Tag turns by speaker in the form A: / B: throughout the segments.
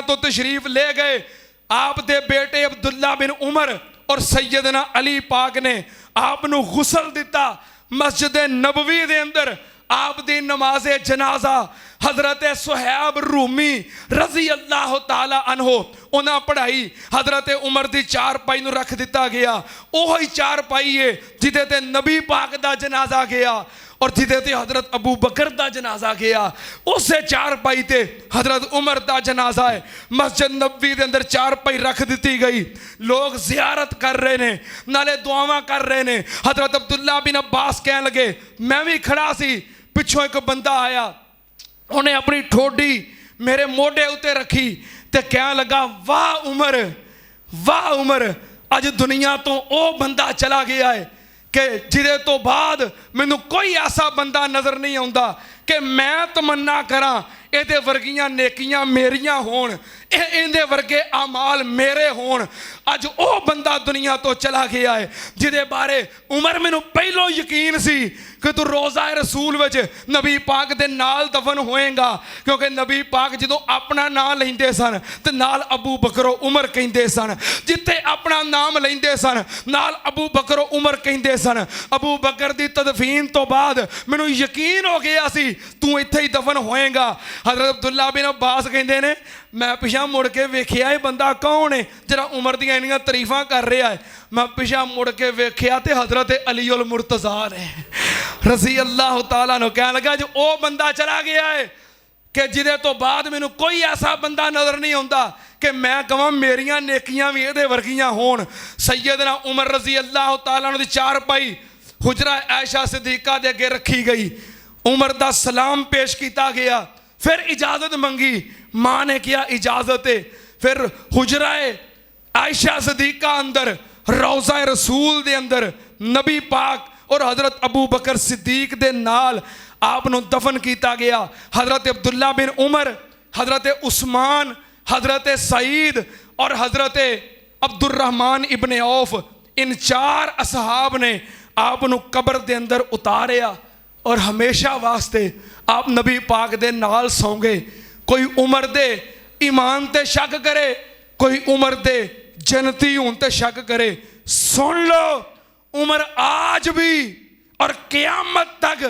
A: तो तशरीफ ले गए। आप दे बेटे अब्दुल्ला बिन उमर और सैयदना अली पाक ने आपनू गुसल दिता। मस्जिद नबवी दे अंदर आप दी नमाज़े जनाजा हज़रत सुहैब रूमी रज़ी अल्लाह ताला अन्हो उन्हें पढ़ाई। हज़रत उमर दी चारपाई नूं रख दिता गया। ओही चारपाई है जिदे ते नबी पाक दा जनाजा गया और जिदे ते हज़रत अबू बकर दा जनाजा गया। उसे चारपाई ते हज़रत उमर दा जनाजा है। मस्जिद नबवी दे अंदर चारपाई रख दी गई। लोग जियारत कर रहे ने, नाले दुआवां कर रहे ने। हज़रत अब्दुल्ला बिन अब्बास कह लगे, मैं भी खड़ा सी, पिछों एक बंदा आया, उन्हें अपनी ठोडी मेरे मोढे उत्ते रखी ते कह लगा, वाह उमर, वाह उमर, अज दुनिया तो ओ बंदा चला गया है कि जिदे तो बाद मैनू कोई ऐसा बंदा नज़र नहीं आता कि मैं तमन्ना करा इहदे वर्गियां नेकियां मेरियां होण, इहदे वर्गे आमाल मेरे होण। अज ओ बंदा दुनिया तो चला गया है जिदे बारे उमर मैनू पहलों यकीन सी कि तू रोज़ा रसूल विच नबी पाक दे नाल दफन होएगा, क्योंकि नबी पाक जदों अपना नाम लेंदे सन ते नाल अबू बकर उमर कहिंदे सन, जिथे अपना नाम लेंदे सन नाल अबू बकर उमर कहिंदे सन। अबू बकर दी तदफीन तो बाद मैनू यकीन हो गया सी तू इत्थे ही दफन होएगा। हज़रत अब्दुल्ला बिन अब्बास कहते हैं, मैं पिछा मुड़ के वेख्या ये बंदा कौन है जरा उमर दी इन्नियां तरीफां कर रहा है। मैं पिछा मुड़ के वेख्या तो हज़रत अली उल मुर्तज़ा ने रज़ी अल्लाह तआला अन्हु। कह लगा जो ओ बंदा चला गया है कि जिदे तो बाद मैनू कोई ऐसा बंदा नज़र नहीं आता कि मैं कहां मेरियां नेकियां भी इहदे वर्गियां होण। सैयदना उमर रज़ी अल्लाह तआला अन्हु दी चारपाई हुजरा आयशा सिद्दीक़ा दे अगे रखी गई। उमर दा सलाम पेश किया गया, फिर इजाज़त मंगी, माँ ने किया इजाज़त है। फिर हुजराए आयशा सिद्दीक़ा अंदर रोज़ा रसूल दे अंदर नबी पाक और हज़रत अबू बकर सिद्दीक दे नाल आपनों दफन किया गया। हज़रत अब्दुल्ला बिन उमर, हज़रत उस्मान, हज़रत सईद और हज़रत अब्दुर्रहमान इब्ने औफ, इन चार असहाब ने आपनों कब्र दे अंदर उतारिया और हमेशा वास्ते आप नबी पाक दे नाल सौंगे। कोई उमर दे ईमान ते शक करे, कोई उमर दे जन्नती होने ते शक करे। सुन लो, उमर आज भी और क़यामत तक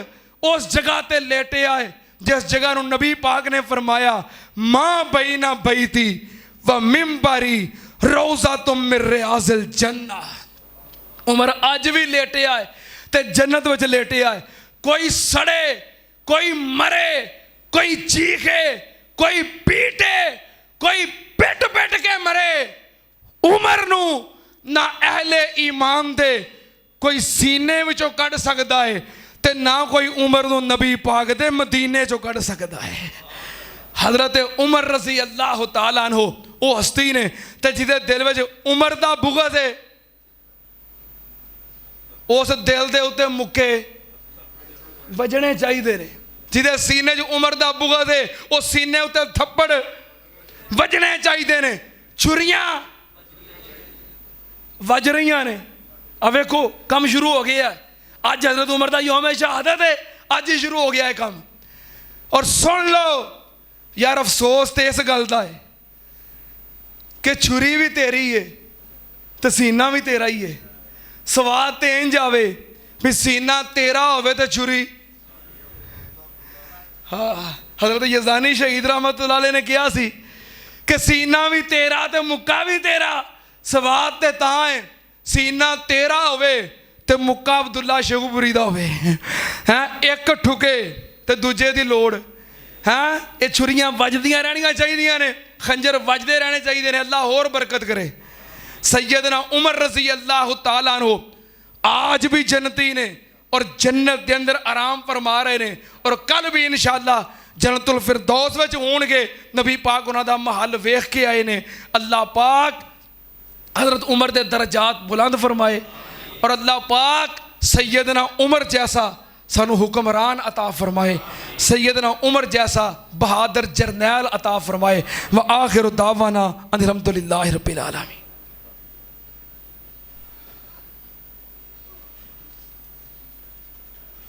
A: उस जगह ते लेटे आए जिस जगह नूं नबी पाक ने फरमाया, मां बैना बैती व मिंबरी रोज़ातुम मिन रियाज़िल जन्नह। उमर आज भी लेटे आए ते जन्नत विच लेटे आए। कोई सड़े, कोई मरे, कोई चीखे, कोई पीटे, कोई पिट पिट के मरे, उमर नू ना अहले ईमान दे कोई सीने विचों कढ़ सकता है ते ना कोई उमर नू नबी पाक दे मदीने चों कढ़ सकता है। हज़रत उमर रज़ी अल्लाह तआला अन्हु वो हस्ती ने ते जिदे दिल विच उमर दा बुग़ज़ है, उस दिल दे उत्ते मुक्के वजने चाहिए ने। जिदे सीने च उमर दा बुग़ज़ है उस सीने उत्ते थप्पड़ वजने चाहिए ने। छुरियां वज रही ने। अब वेखो कम शुरू हो गया। अज हज़रत उमर दा यौम शहादत है, अज ही शुरू हो गया है काम। और सुन लो यार, अफसोस तो इस गल का है कि छुरी भी तेरी है तो सीना भी तेरा ही है। सवाद तो इंज आवे भी सीना तेरा होवे तो छुरी। हाँ, हज़रत यज़ानी शहीद रहमतुल्लाह अलैह ने कहा सी कि सीना भी तेरा तो मुक्का भी तेरा। सवाद तो तां है सीना तेरा होवे ते मुक्का अब्दुल्ला शेखुपुरी दा होवे। हैं, एक ठुके ते दूजे दी लोड़। हैं, ये छुरियां वजदियां रहनियां चाहिए ने, खंजर वजदे रहने चाहिए ने। अल्लाह होर बरकत करे। सैयदना उमर रज़ी अल्लाह तआला अन्हु आज भी जन्नती ने और जन्नत के अंदर आराम फरमा रहे ने और कल भी इंशाअल्लाह जन्नतुल फिरदौस विच होणगे। नबी पाक उन्हां दा महल वेख के आए ने। अल्लाह पाक हज़रत उमर दे दरजात बुलंद फरमाए और अल्लाह पाक सैयदना उमर जैसा सानू हुक्मरान अता फरमाए, सैयदना उमर जैसा बहादुर जरनैल अता फरमाए। व आखिर दावाना अनिल हम्दुलिल्लाहि रब्बिल आलमीन।